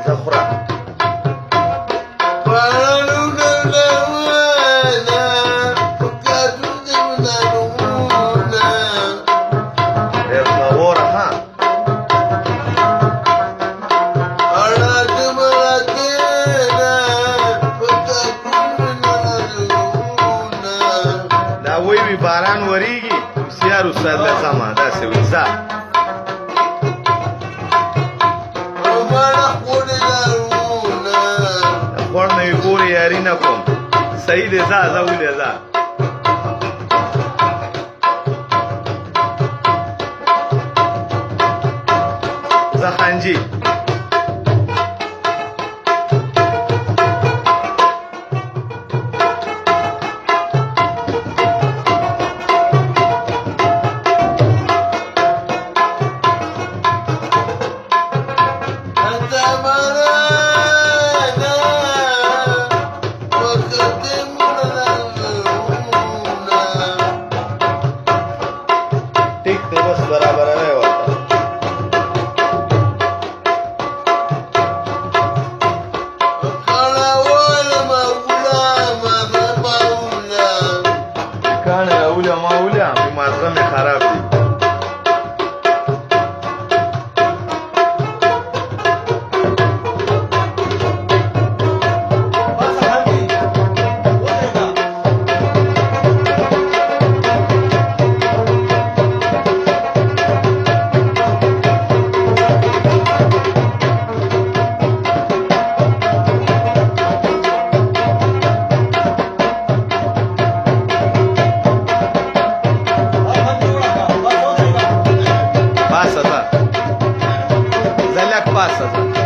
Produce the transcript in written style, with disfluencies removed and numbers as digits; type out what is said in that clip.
زخرة باران وریږي سیار استاد لزما دا سوي ځه خور نه وي پورې یاري نه کوم صحیح دی ځه ځه ولې ځه ځه خانجي बस बराबर है में खराब थी passa, tá? Passa, tá?